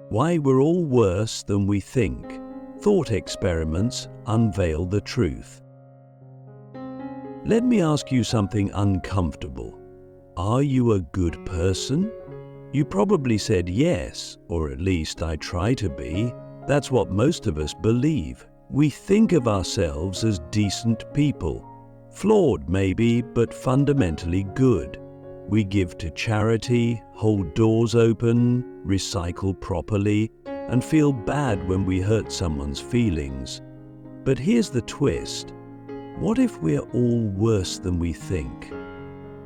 Why we're all worse than we think. Thought experiments unveil the truth. Let me ask you something uncomfortable. Are you a good person? You probably said yes, or at least I try to be. That's what most of us believe. We think of ourselves as decent people. Flawed maybe, but fundamentally good. We give to charity, hold doors open, recycle properly, and feel bad when we hurt someone's feelings. But here's the twist. What if we're all worse than we think?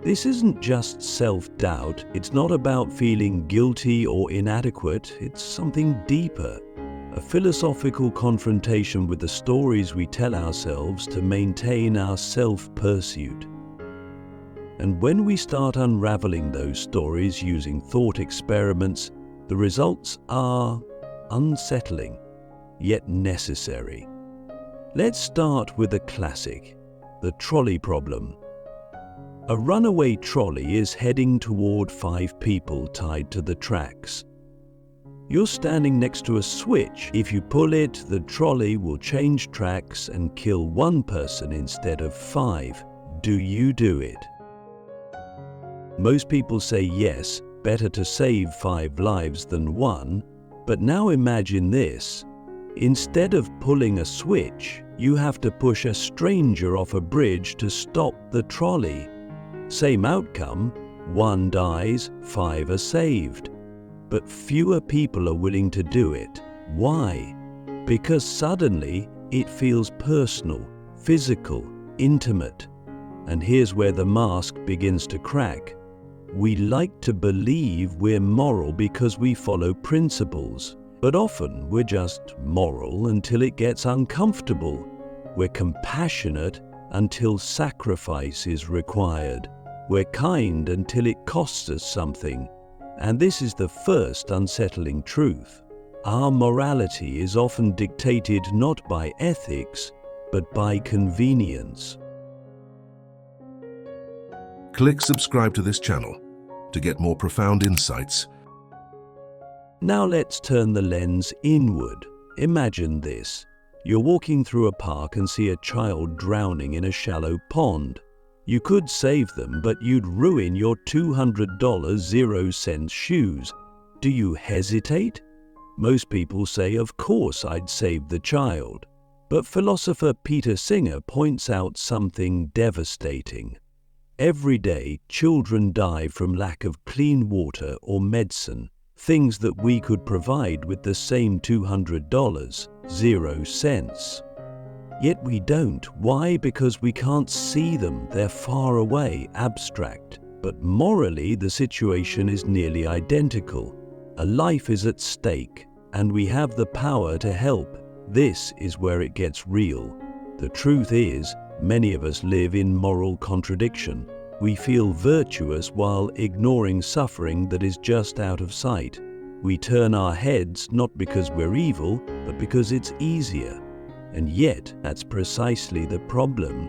This isn't just self-doubt. It's not about feeling guilty or inadequate. It's something deeper. A philosophical confrontation with the stories we tell ourselves to maintain our self-pursuit. And when we start unraveling those stories using thought experiments, the results are unsettling, yet necessary. Let's start with a classic, the trolley problem. A runaway trolley is heading toward 5 people tied to the tracks. You're standing next to a switch. If you pull it, the trolley will change tracks and kill 1 person instead of 5. Do you do it? Most people say yes, better to save 5 lives than 1. But now imagine this. Instead of pulling a switch, you have to push a stranger off a bridge to stop the trolley. Same outcome, 1 dies, 5 are saved. But fewer people are willing to do it. Why? Because suddenly it feels personal, physical, intimate. And here's where the mask begins to crack. We like to believe we're moral because we follow principles, but often we're just moral until it gets uncomfortable. We're compassionate until sacrifice is required. We're kind until it costs us something. And this is the first unsettling truth. Our morality is often dictated not by ethics, but by convenience. Click subscribe to this channel to get more profound insights. Now let's turn the lens inward. Imagine this. You're walking through a park and see a child drowning in a shallow pond. You could save them, but you'd ruin your $200 0-cent shoes. Do you hesitate? Most people say, of course I'd save the child. But philosopher Peter Singer points out something devastating. Every day, children die from lack of clean water or medicine, things that we could provide with the same $200, 0 cents. Yet we don't. Why? Because we can't see them. They're far away, abstract. But morally, the situation is nearly identical. A life is at stake, and we have the power to help. This is where it gets real. The truth is, many of us live in moral contradiction. We feel virtuous while ignoring suffering that is just out of sight. We turn our heads not because we're evil, but because it's easier. And yet, that's precisely the problem.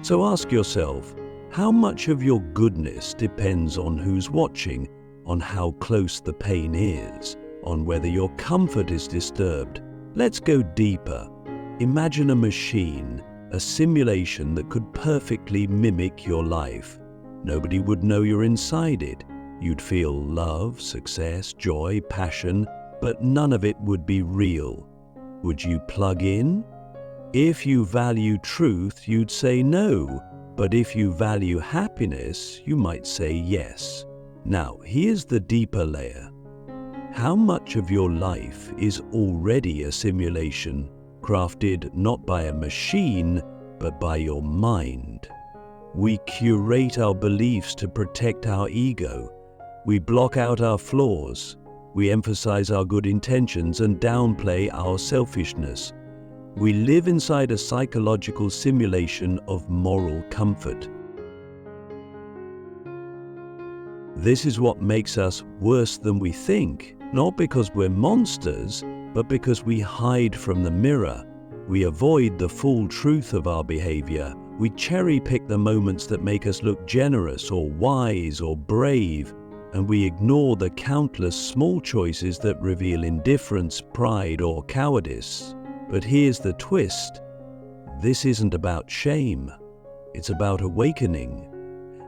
So ask yourself, how much of your goodness depends on who's watching, on how close the pain is, on whether your comfort is disturbed? Let's go deeper. Imagine a machine, a simulation that could perfectly mimic your life. Nobody would know you're inside it. You'd feel love, success, joy, passion, but none of it would be real. Would you plug in? If you value truth, you'd say no. But if you value happiness, you might say yes. Now, here's the deeper layer. How much of your life is already a simulation, crafted not by a machine, but by your mind? We curate our beliefs to protect our ego. We block out our flaws. We emphasize our good intentions and downplay our selfishness. We live inside a psychological simulation of moral comfort. This is what makes us worse than we think, not because we're monsters, but because we hide from the mirror. We avoid the full truth of our behavior. We cherry-pick the moments that make us look generous or wise or brave. and we ignore the countless small choices that reveal indifference, pride, or cowardice. But here's the twist. This isn't about shame. It's about awakening.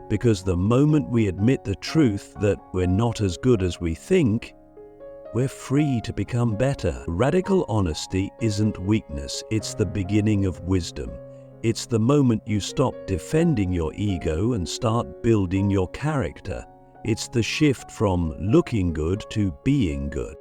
Because the moment we admit the truth that we're not as good as we think, we're free to become better. Radical honesty isn't weakness, it's the beginning of wisdom. It's the moment you stop defending your ego and start building your character. It's the shift from looking good to being good.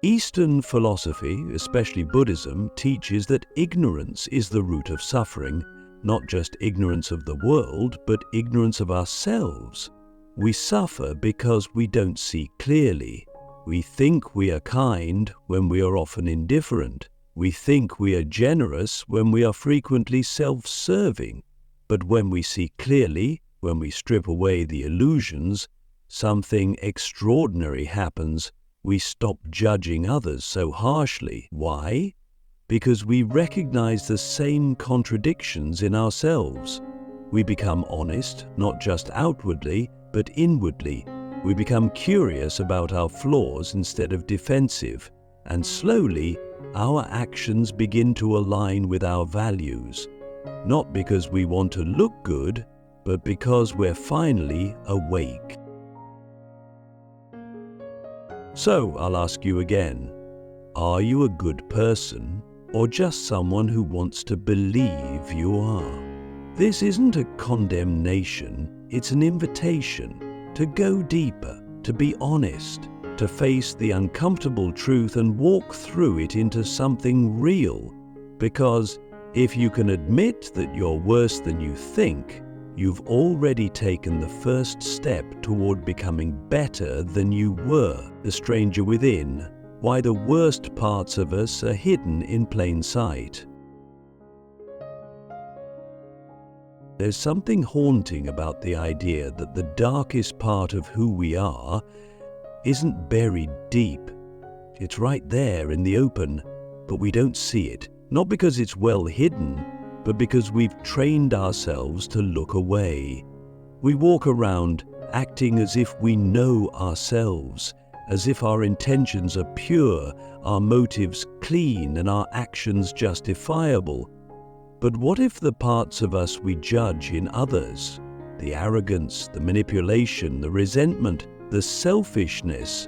Eastern philosophy, especially Buddhism, teaches that ignorance is the root of suffering, not just ignorance of the world, but ignorance of ourselves. We suffer because we don't see clearly. We think we are kind when we are often indifferent. We think we are generous when we are frequently self-serving. But when we see clearly, when we strip away the illusions, something extraordinary happens. We stop judging others so harshly. Why? Because we recognize the same contradictions in ourselves. We become honest, not just outwardly, but inwardly. We become curious about our flaws instead of defensive, and slowly our actions begin to align with our values, not because we want to look good, but because we're finally awake. So I'll ask you again, are you a good person or just someone who wants to believe you are? This isn't a condemnation, it's an invitation to go deeper, to be honest, to face the uncomfortable truth and walk through it into something real. Because if you can admit that you're worse than you think, you've already taken the first step toward becoming better than you were. The stranger within, why the worst parts of us are hidden in plain sight. There's something haunting about the idea that the darkest part of who we are isn't buried deep. It's right there in the open, but we don't see it. Not because it's well hidden, but because we've trained ourselves to look away. We walk around acting as if we know ourselves, as if our intentions are pure, our motives clean, and our actions justifiable. But what if the parts of us we judge in others, the arrogance, the manipulation, the resentment, the selfishness,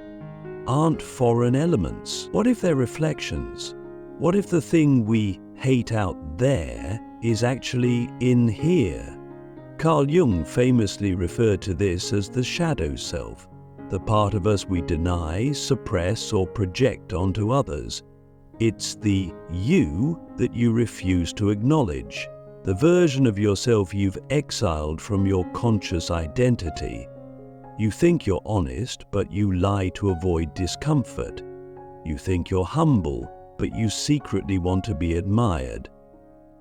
aren't foreign elements? What if they're reflections? What if the thing we hate out there is actually in here? Carl Jung famously referred to this as the shadow self, the part of us we deny, suppress, or project onto others. It's the you that you refuse to acknowledge, the version of yourself you've exiled from your conscious identity. You think you're honest, but you lie to avoid discomfort. You think you're humble, but you secretly want to be admired.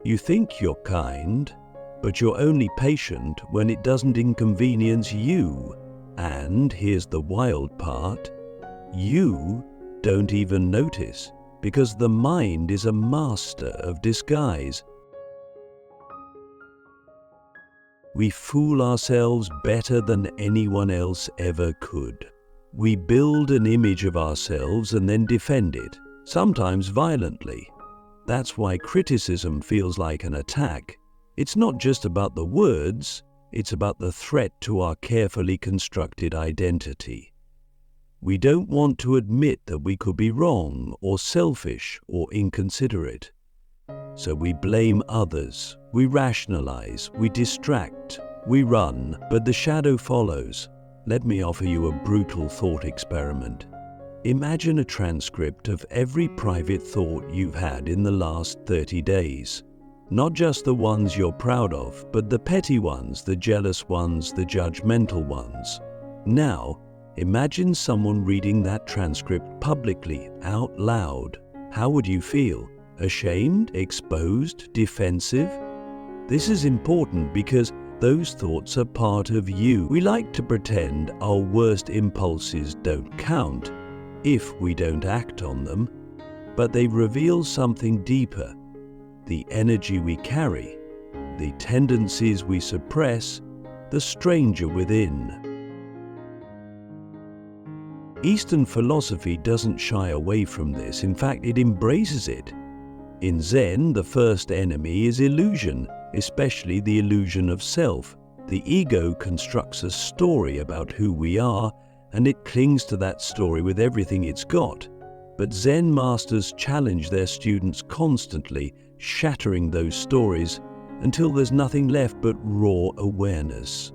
You think you're kind, but you're only patient when it doesn't inconvenience you. And here's the wild part, you don't even notice, because the mind is a master of disguise. We fool ourselves better than anyone else ever could. We build an image of ourselves and then defend it, sometimes violently. That's why criticism feels like an attack. It's not just about the words, it's about the threat to our carefully constructed identity. We don't want to admit that we could be wrong or selfish or inconsiderate. So we blame others, we rationalize, we distract, we run, but the shadow follows. Let me offer you a brutal thought experiment. Imagine a transcript of every private thought you've had in the last 30 days. Not just the ones you're proud of, but the petty ones, the jealous ones, the judgmental ones. Now, imagine someone reading that transcript publicly, out loud. How would you feel? Ashamed? Exposed? Defensive? This is important because those thoughts are part of you. We like to pretend our worst impulses don't count if we don't act on them, but they reveal something deeper. The energy we carry, the tendencies we suppress, the stranger within. Eastern philosophy doesn't shy away from this. In fact, it embraces it. In Zen, the first enemy is illusion, especially the illusion of self. The ego constructs a story about who we are, and it clings to that story with everything it's got. But Zen masters challenge their students constantly, shattering those stories until there's nothing left but raw awareness.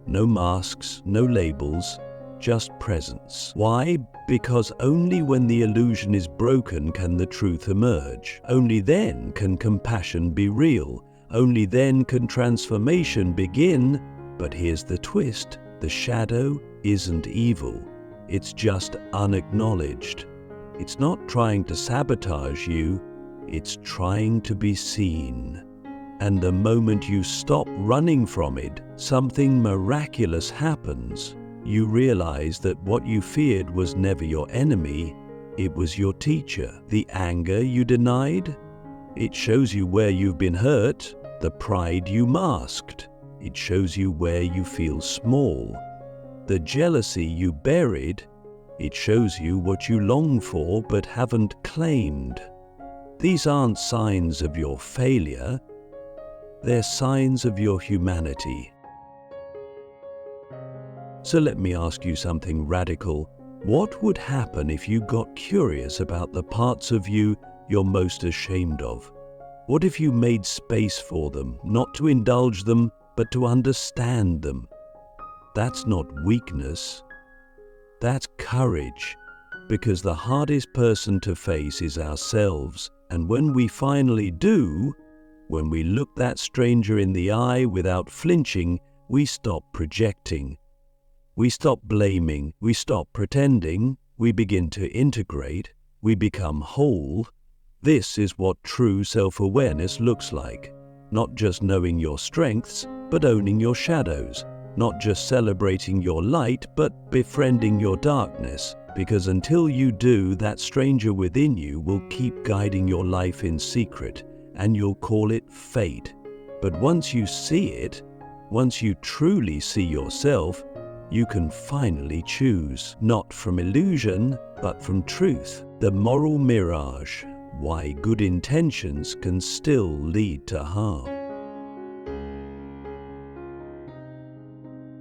No masks, no labels, just presence. Why? Because only when the illusion is broken can the truth emerge. Only then can compassion be real. Only then can transformation begin. But here's the twist. The shadow isn't evil. It's just unacknowledged. It's not trying to sabotage you. It's trying to be seen. And the moment you stop running from it, something miraculous happens. You realize that what you feared was never your enemy, it was your teacher. The anger you denied, it shows you where you've been hurt. The pride you masked, it shows you where you feel small. The jealousy you buried, it shows you what you long for but haven't claimed. These aren't signs of your failure, they're signs of your humanity. So let me ask you something radical. What would happen if you got curious about the parts of you you're most ashamed of? What if you made space for them, not to indulge them, but to understand them? That's not weakness, that's courage, because the hardest person to face is ourselves. And when we finally do, when we look that stranger in the eye without flinching, we stop projecting. We stop blaming, we stop pretending, we begin to integrate, we become whole. This is what true self-awareness looks like. Not just knowing your strengths, but owning your shadows. Not just celebrating your light, but befriending your darkness. Because until you do, that stranger within you will keep guiding your life in secret, and you'll call it fate. But once you see it, once you truly see yourself, you can finally choose, not from illusion, but from truth. The moral mirage, why good intentions can still lead to harm.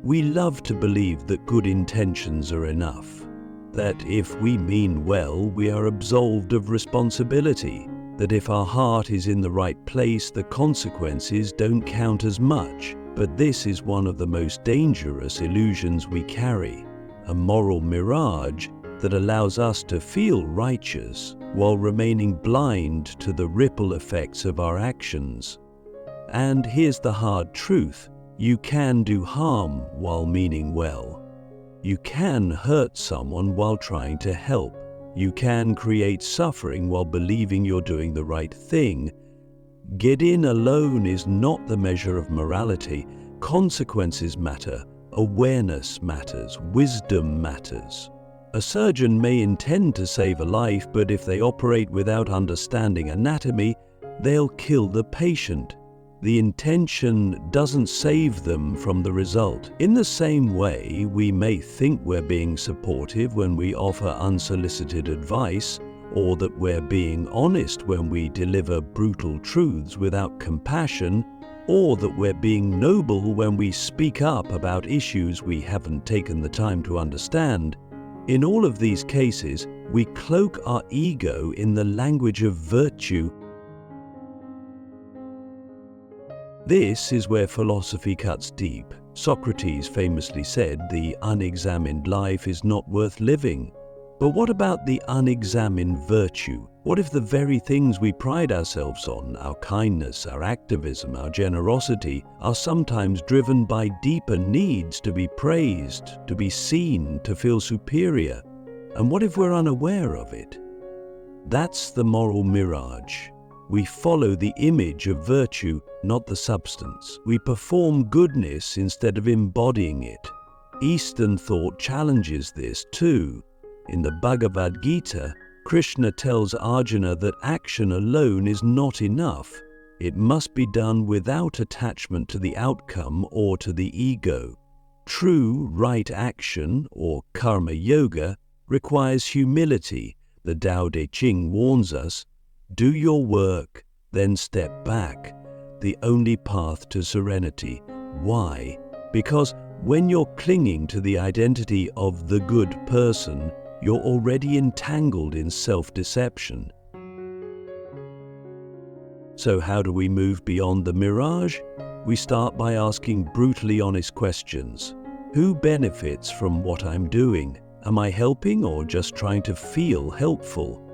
We love to believe that good intentions are enough, that if we mean well, we are absolved of responsibility, that if our heart is in the right place, the consequences don't count as much. But this is one of the most dangerous illusions we carry, a moral mirage that allows us to feel righteous while remaining blind to the ripple effects of our actions. And here's the hard truth. You can do harm while meaning well. You can hurt someone while trying to help. You can create suffering while believing you're doing the right thing. Get in alone is not the measure of morality. Consequences matter, awareness matters, wisdom matters. A surgeon may intend to save a life, but if they operate without understanding anatomy, they'll kill the patient. The intention doesn't save them from the result. In the same way, we may think we're being supportive when we offer unsolicited advice, or that we're being honest when we deliver brutal truths without compassion, or that we're being noble when we speak up about issues we haven't taken the time to understand. In all of these cases, we cloak our ego in the language of virtue. This is where philosophy cuts deep. Socrates famously said, "The unexamined life is not worth living." But what about the unexamined virtue? What if the very things we pride ourselves on, our kindness, our activism, our generosity, are sometimes driven by deeper needs to be praised, to be seen, to feel superior? And what if we're unaware of it? That's the moral mirage. We follow the image of virtue, not the substance. We perform goodness instead of embodying it. Eastern thought challenges this too. In the Bhagavad Gita, Krishna tells Arjuna that action alone is not enough. It must be done without attachment to the outcome or to the ego. True right action, or karma yoga, requires humility. The Tao Te Ching warns us, do your work, then step back. The only path to serenity. Why? Because when you're clinging to the identity of the good person, you're already entangled in self-deception. So how do we move beyond the mirage? We start by asking brutally honest questions. Who benefits from what I'm doing? Am I helping or just trying to feel helpful?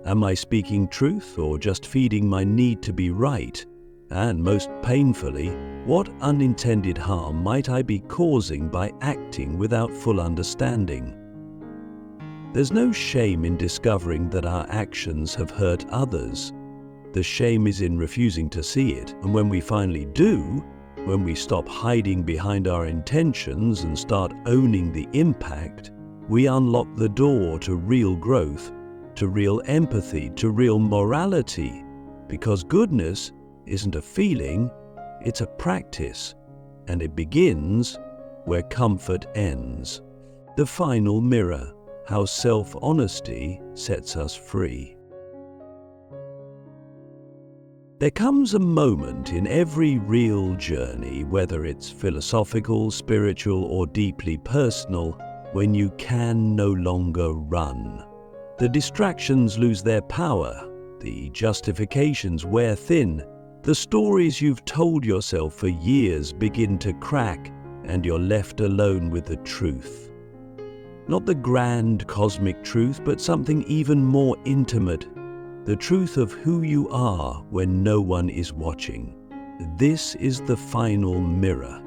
Am I speaking truth or just feeding my need to be right? And most painfully, what unintended harm might I be causing by acting without full understanding? There's no shame in discovering that our actions have hurt others. The shame is in refusing to see it, and when we finally do, when we stop hiding behind our intentions and start owning the impact, we unlock the door to real growth, to real empathy, to real morality, because goodness isn't a feeling, it's a practice, and it begins where comfort ends. The final mirror, how self-honesty sets us free. There comes a moment in every real journey, whether it's philosophical, spiritual, or deeply personal, when you can no longer run. The distractions lose their power, the justifications wear thin, the stories you've told yourself for years begin to crack, and you're left alone with the truth. Not the grand cosmic truth, but something even more intimate. The truth of who you are when no one is watching. This is the final mirror,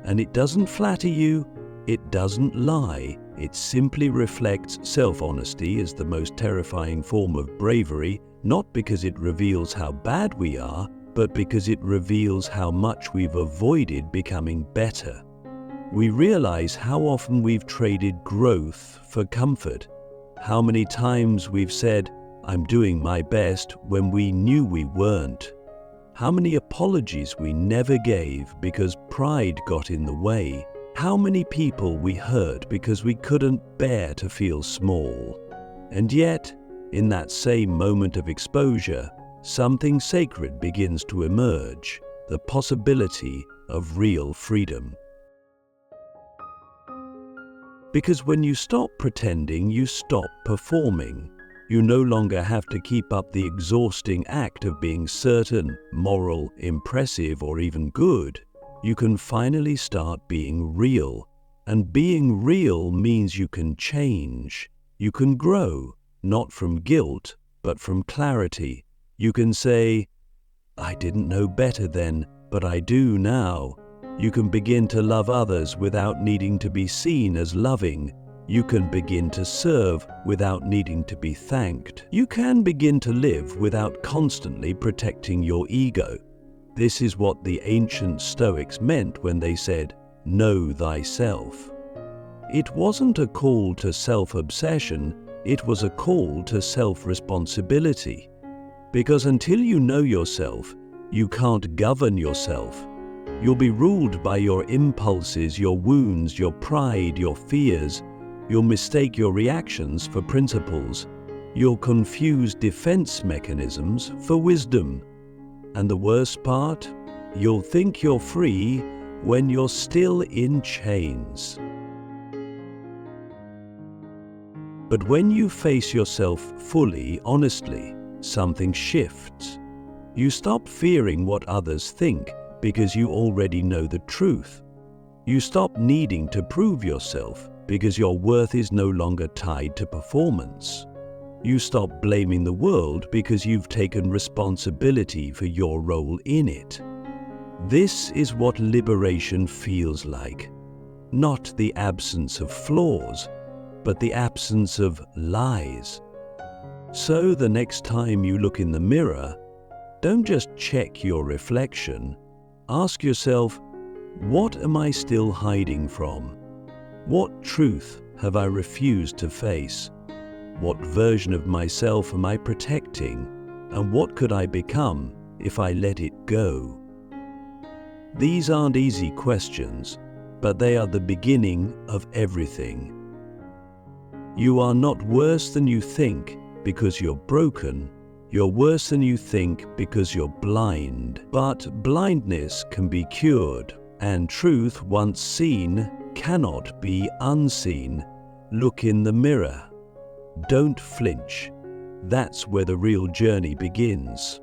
and it doesn't flatter you, it doesn't lie, it simply reflects self-honesty as the most terrifying form of bravery, not because it reveals how bad we are, but because it reveals how much we've avoided becoming better. We realize how often we've traded growth for comfort, how many times we've said, I'm doing my best, when we knew we weren't. How many apologies we never gave because pride got in the way. How many people we hurt because we couldn't bear to feel small. And yet, in that same moment of exposure, something sacred begins to emerge, the possibility of real freedom. Because when you stop pretending, you stop performing. You no longer have to keep up the exhausting act of being certain, moral, impressive, or even good. You can finally start being real. And being real means you can change. You can grow, not from guilt, but from clarity. You can say, I didn't know better then, but I do now. You can begin to love others without needing to be seen as loving. You can begin to serve without needing to be thanked. You can begin to live without constantly protecting your ego. This is what the ancient Stoics meant when they said, know thyself. It wasn't a call to self-obsession, it was a call to self-responsibility. Because until you know yourself, you can't govern yourself. You'll be ruled by your impulses, your wounds, your pride, your fears. You'll mistake your reactions for principles. You'll confuse defense mechanisms for wisdom. And the worst part, you'll think you're free when you're still in chains. But when you face yourself fully, honestly, something shifts. You stop fearing what others think because you already know the truth. You stop needing to prove yourself because your worth is no longer tied to performance. You stop blaming the world because you've taken responsibility for your role in it. This is what liberation feels like. Not the absence of flaws, but the absence of lies. So the next time you look in the mirror, don't just check your reflection. Ask yourself, what am I still hiding from? What truth have I refused to face? What version of myself am I protecting? And what could I become if I let it go? These aren't easy questions, but they are the beginning of everything. You are not worse than you think because you're broken. You're worse than you think because you're blind. But blindness can be cured, and truth once seen cannot be unseen. Look in the mirror. Don't flinch. That's where the real journey begins.